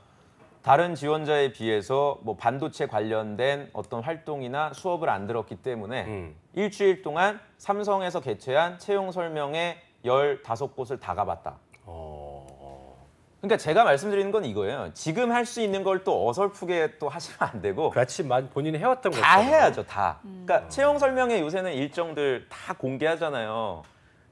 Speaker 3: 다른 지원자에 비해서 뭐 반도체 관련된 어떤 활동이나 수업을 안 들었기 때문에 일주일 동안 삼성에서 개최한 채용 설명회 15곳을 다 가봤다. 그러니까 제가 말씀드리는 건 이거예요. 지금 할 수 있는 걸 또 어설프게 또 하시면 안 되고
Speaker 1: 같이 본인이 해왔던 거
Speaker 3: 다 해야죠, 다. 그러니까 채용 설명회 요새는 일정들 다 공개하잖아요.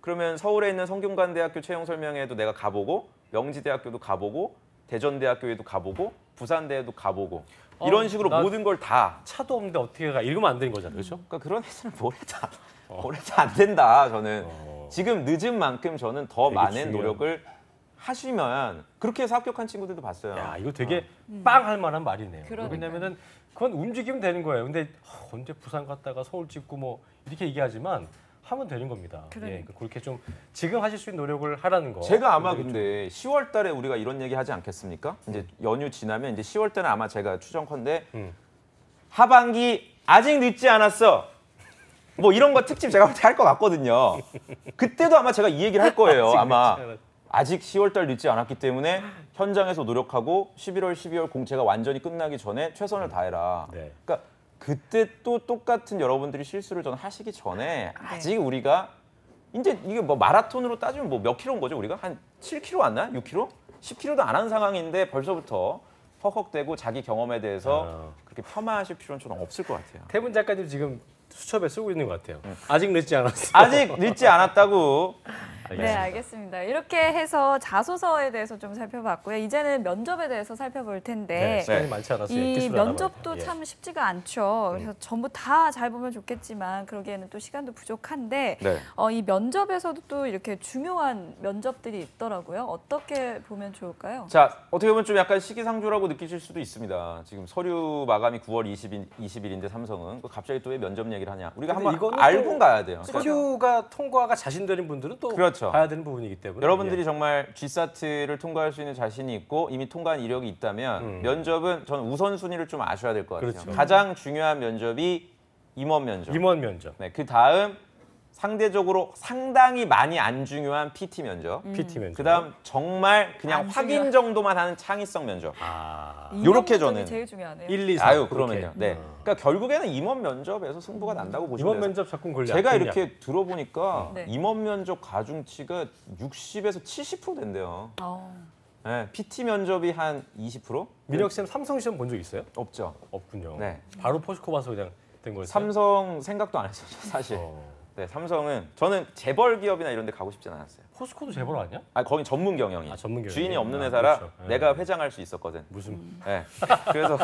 Speaker 3: 그러면 서울에 있는 성균관대학교 채용 설명회도 내가 가보고 명지대학교도 가보고 대전대학교에도 가보고 부산대에도 가보고 이런 식으로
Speaker 1: 나
Speaker 3: 모든 걸 다.
Speaker 1: 차도 없는데 어떻게 가? 이러면 안 되는 거잖아요, 그렇죠?
Speaker 3: 그러니까 그런 애들은 뭘 해도 안 된다, 저는. 지금 늦은 만큼 저는 더
Speaker 1: 되게
Speaker 3: 많은
Speaker 1: 중요한.
Speaker 3: 노력을 하시면 그렇게 해서 합격한 친구들도 봤어요.
Speaker 1: 야, 이거 되게 빵 할 만한 말이네요.
Speaker 2: 그러니까요.
Speaker 1: 왜냐면은 그건 움직이면 되는 거예요. 근데 언제 부산 갔다가 서울 찍고 뭐 이렇게 얘기하지만 하면 되는 겁니다.
Speaker 2: 그러니까.
Speaker 1: 그렇게 좀 지금 하실 수 있는 노력을 하라는 거.
Speaker 3: 제가 아마
Speaker 1: 굉장히
Speaker 3: 근데 10월 달에 우리가 이런 얘기 하지 않겠습니까? 이제 연휴 지나면 이제 10월 때는 아마 제가 추정컨대 하반기 아직 늦지 않았어. 뭐 이런 거 특집 제가 할 것 같거든요. 그때도 아마 제가 이 얘기를 할 거예요.
Speaker 1: 아직
Speaker 3: 아마
Speaker 1: 늦지 않았-
Speaker 3: 아직 10월 달 늦지 않았기 때문에 현장에서 노력하고 11월, 12월 공채가 완전히 끝나기 전에 최선을 다해라.
Speaker 1: 네.
Speaker 3: 그러니까 그때 또 똑같은 여러분들이 실수를 저는 하시기 전에 아직 우리가 이제 이게 뭐 마라톤으로 따지면 뭐 몇 킬로인 거죠? 우리가 한 7킬로 안 나요? 6킬로? 10킬로도 안 한 상황인데 벌써부터 헉헉대고 자기 경험에 대해서 그렇게 폄하하실 필요는 저는 없을 것 같아요.
Speaker 1: 태문 작가님 지금 수첩에 쓰고 있는 것 같아요. 아직 늦지 않았어.
Speaker 3: 아직 늦지 않았다고.
Speaker 2: 네, 알겠습니다. 이렇게 해서 자소서에 대해서 좀 살펴봤고요. 이제는 면접에 대해서 살펴볼
Speaker 1: 네,
Speaker 2: 텐데
Speaker 1: 시간이 많지 않아서
Speaker 2: 이
Speaker 1: 기술을 알아봐야
Speaker 2: 면접도
Speaker 1: 돼요. 예.
Speaker 2: 참 쉽지가 않죠. 그래서 전부 다 잘 보면 좋겠지만 그러기에는 또 시간도 부족한데
Speaker 3: 네.
Speaker 2: 이 면접에서도 또 이렇게 중요한 면접들이 있더라고요. 어떻게 보면 좋을까요?
Speaker 3: 자, 어떻게 보면 좀 약간 시기상조라고 느끼실 수도 있습니다. 지금 서류 마감이 9월 20일인데 삼성은 갑자기 또 왜 면접 얘기를 하냐. 우리가
Speaker 1: 근데
Speaker 3: 한번
Speaker 1: 이거는
Speaker 3: 알고
Speaker 1: 또
Speaker 3: 가야 돼요.
Speaker 1: 서류가 통과가 자신되는 분들은 또
Speaker 3: 그렇죠.
Speaker 1: 봐야 되는 부분이기 때문에
Speaker 3: 여러분들이 정말 G사트를 통과할 수 있는 자신이 있고 이미 통과한 이력이 있다면 면접은 저는 우선순위를 좀 아셔야 될 것 같아요.
Speaker 1: 그렇죠.
Speaker 3: 가장 중요한 면접이 임원 면접.
Speaker 1: 임원 면접,
Speaker 3: 네, 그 다음 상대적으로 상당히 많이 안 중요한 PT 면접.
Speaker 1: PT 면접.
Speaker 3: 그 다음 정말 그냥
Speaker 2: 안
Speaker 3: 확인
Speaker 2: 중요한.
Speaker 3: 정도만 하는 창의성 면접.
Speaker 2: 임원
Speaker 3: 요렇게
Speaker 2: 면접이
Speaker 3: 저는
Speaker 2: 제일 중요하네요.
Speaker 1: 1, 2, 3.
Speaker 3: 아유, 그러면요. 네. 그러니까 결국에는 임원 면접에서 승부가 난다고 보시면
Speaker 1: 임원
Speaker 3: 돼요.
Speaker 1: 면접 작품 권리.
Speaker 3: 제가 이렇게 들어보니까
Speaker 2: 네.
Speaker 3: 임원 면접 가중치가 60에서 70% 된대요. 네, PT 면접이 한 20%?
Speaker 1: 민혁 씨는 삼성 시험 본 적 있어요?
Speaker 3: 없죠.
Speaker 1: 없군요.
Speaker 3: 네.
Speaker 1: 바로 포스코 봐서 그냥 된 거였어요.
Speaker 3: 삼성 생각도 안 했었죠, 사실. 네, 삼성은 저는 재벌 기업이나 이런 데 가고 싶진 않았어요.
Speaker 1: 포스코도 재벌 아니야?
Speaker 3: 아, 거기 전문 경영이.
Speaker 1: 아, 전문 경영이.
Speaker 3: 주인이 없는
Speaker 1: 아,
Speaker 3: 회사라
Speaker 1: 그렇죠. 네.
Speaker 3: 내가 회장할 수 있었거든.
Speaker 1: 무슨
Speaker 3: 네. 그래서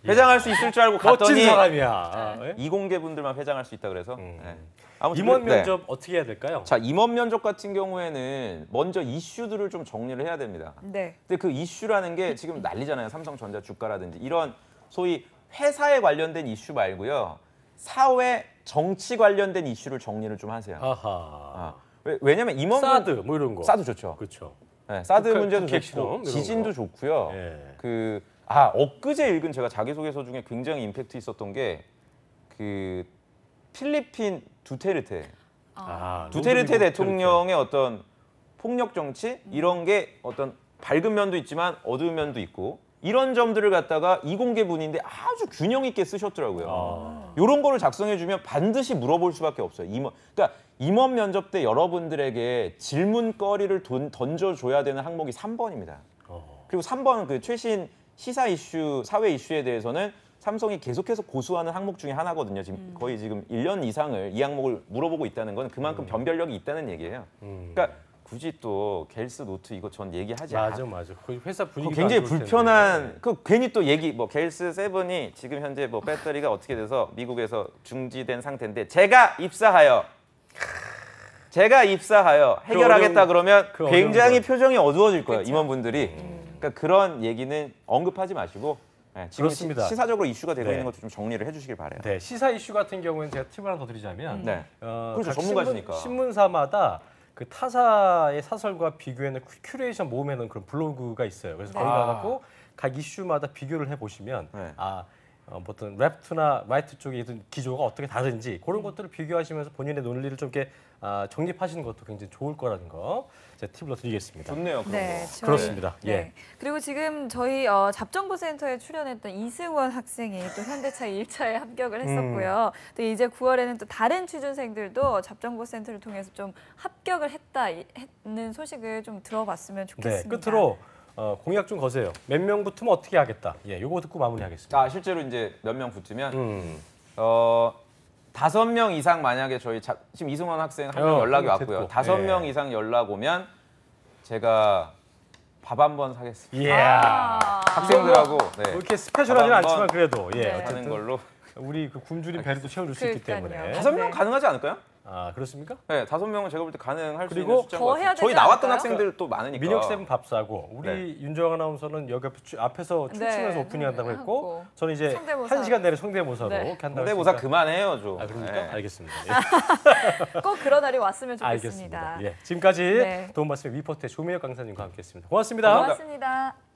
Speaker 3: 회장할 수 있을 줄 알고
Speaker 1: 멋진
Speaker 3: 갔더니
Speaker 1: 사람이야. 아, 예?
Speaker 3: 이공계 분들만 회장할 수 있다 그래서. 네. 아무튼
Speaker 1: 임원
Speaker 3: 네.
Speaker 1: 면접 어떻게 해야 될까요?
Speaker 3: 자, 임원 면접 같은 경우에는 먼저 이슈들을 좀 정리를 해야 됩니다.
Speaker 2: 네.
Speaker 3: 근데 그 이슈라는 게 지금 난리잖아요. 삼성전자 주가라든지 이런 소위 회사에 관련된 이슈 말고요. 사회 정치 관련된 이슈를 정리를 좀 하세요.
Speaker 1: 아하.
Speaker 3: 아, 왜냐면 임원
Speaker 1: 사드 뭐 이런 거.
Speaker 3: 사드 좋죠.
Speaker 1: 그렇죠.
Speaker 3: 네, 사드
Speaker 1: 북한
Speaker 3: 문제도
Speaker 1: 북핵
Speaker 3: 좋고
Speaker 1: 실험 이런
Speaker 3: 지진도
Speaker 1: 거.
Speaker 3: 좋고요.
Speaker 1: 예.
Speaker 3: 엊그제 읽은 제가 자기소개서 중에 굉장히 임팩트 있었던 게 그 필리핀 두테르테
Speaker 1: 로드리고
Speaker 3: 대통령의 어떤 폭력 정치 이런 게 어떤 밝은 면도 있지만 어두운 면도 있고 이런 점들을 갖다가 이공계 분인데 아주 균형 있게 쓰셨더라고요. 이런 거를 작성해 주면 반드시 물어볼 수밖에 없어요. 그러니까 임원 면접 때 여러분들에게 질문거리를 던져줘야 되는 항목이 3번입니다. 그리고 3번 그 최신 시사 이슈, 사회 이슈에 대해서는 삼성이 계속해서 고수하는 항목 중에 하나거든요. 지금 거의 지금 1년 이상을 이 항목을 물어보고 있다는 건 그만큼 변별력이 있다는 얘기예요. 그러니까 굳이 또 겔스 노트 이거 전 얘기하지 않아요.
Speaker 1: 맞아. 그 회사 분위기
Speaker 3: 굉장히 불편한 그 괜히 또 얘기 뭐 겔스 세븐이 지금 현재 뭐 배터리가 어떻게 돼서 미국에서 중지된 상태인데 제가 입사하여 해결하겠다 그러면
Speaker 1: 그
Speaker 3: 굉장히
Speaker 1: 어려운 거.
Speaker 3: 표정이 어두워질 거예요. 임원분들이. 그러니까 그런 얘기는 언급하지 마시고 지금
Speaker 1: 그렇습니다.
Speaker 3: 시사적으로 이슈가 되고
Speaker 1: 네.
Speaker 3: 있는 것도 좀 정리를 해주시길 바래요.
Speaker 1: 네, 시사 이슈 같은 경우에는 제가 팁을 하나 더 드리자면
Speaker 3: 네. 그렇죠,
Speaker 1: 각
Speaker 3: 전문가시니까.
Speaker 1: 신문사마다 그 타사의 사설과 비교해는 큐레이션 모음해놓은 그런 블로그가 있어요. 그래서 거기 가갖고 각 이슈마다 비교를 해보시면
Speaker 3: 네.
Speaker 1: 어떤 레프트나 라이트 쪽의 어떤 기조가 어떻게 다른지 그런 것들을 비교하시면서 본인의 논리를 좀 이렇게 정립하시는 것도 굉장히 좋을 거라는 거 제가 팁으로 드리겠습니다.
Speaker 3: 좋네요. 그런
Speaker 2: 네,
Speaker 3: 거.
Speaker 1: 그렇습니다.
Speaker 2: 네.
Speaker 1: 예.
Speaker 2: 그리고 지금 저희 잡정보센터에 출연했던 이승원 학생이 또 현대차 1차에 합격을 했었고요. 또 이제 9월에는 또 다른 취준생들도 잡정보센터를 통해서 좀 합격을 했다는 소식을 좀 들어봤으면
Speaker 1: 네,
Speaker 2: 좋겠습니다.
Speaker 1: 끝으로 공약 좀 거세요. 몇 명 붙으면 어떻게 하겠다. 예, 요거 듣고 마무리하겠습니다.
Speaker 3: 실제로 이제 몇 명 붙으면
Speaker 1: 음.
Speaker 3: 5명 이상 만약에 저희 지금 이승원 학생 한 명 연락이 왔고요.
Speaker 1: 됐고.
Speaker 3: 5명
Speaker 1: 예.
Speaker 3: 이상 연락 오면 제가 밥 한 번 사겠습니다.
Speaker 1: 예.
Speaker 3: 학생들하고 네.
Speaker 1: 뭐 이렇게 스페셜하지는
Speaker 3: 밥 한번
Speaker 1: 않지만 그래도 예,
Speaker 2: 네.
Speaker 3: 하는
Speaker 1: 어쨌든
Speaker 3: 걸로.
Speaker 1: 우리 그 굶주린 배를 또 채워줄 수 있기
Speaker 2: 그러니까요.
Speaker 1: 때문에.
Speaker 3: 5명
Speaker 2: 네.
Speaker 3: 가능하지 않을까요?
Speaker 1: 아 그렇습니까?
Speaker 3: 네, 5명은 제가 볼 때 가능할 수
Speaker 1: 그리고
Speaker 3: 있는 숫자인 것
Speaker 2: 더 해야
Speaker 3: 같아요. 저희
Speaker 2: 되지
Speaker 3: 나왔던
Speaker 2: 않을까요?
Speaker 3: 학생들 또 많으니까.
Speaker 1: 민혁 쌤은 밥 사고 우리
Speaker 3: 네.
Speaker 1: 윤정아 아나운서는 여기 앞에서 춤추면서
Speaker 2: 네,
Speaker 1: 오프닝 한다고
Speaker 2: 네,
Speaker 1: 했고
Speaker 2: 하고.
Speaker 1: 저는 이제
Speaker 2: 성대모사.
Speaker 1: 1시간 내내 성대모사로
Speaker 2: 네.
Speaker 1: 이렇게 한다고
Speaker 3: 성대모사
Speaker 1: 했으니까.
Speaker 3: 그만해요 좀.
Speaker 1: 아 그러니까
Speaker 3: 네.
Speaker 1: 알겠습니다.
Speaker 2: 꼭 그런 날이 왔으면 좋겠습니다.
Speaker 1: 알겠습니다. 예, 지금까지
Speaker 2: 네.
Speaker 1: 도움 말씀의 위포트의 조민혁 강사님과 함께했습니다. 고맙습니다.
Speaker 3: 감사합니다.
Speaker 2: 고맙습니다.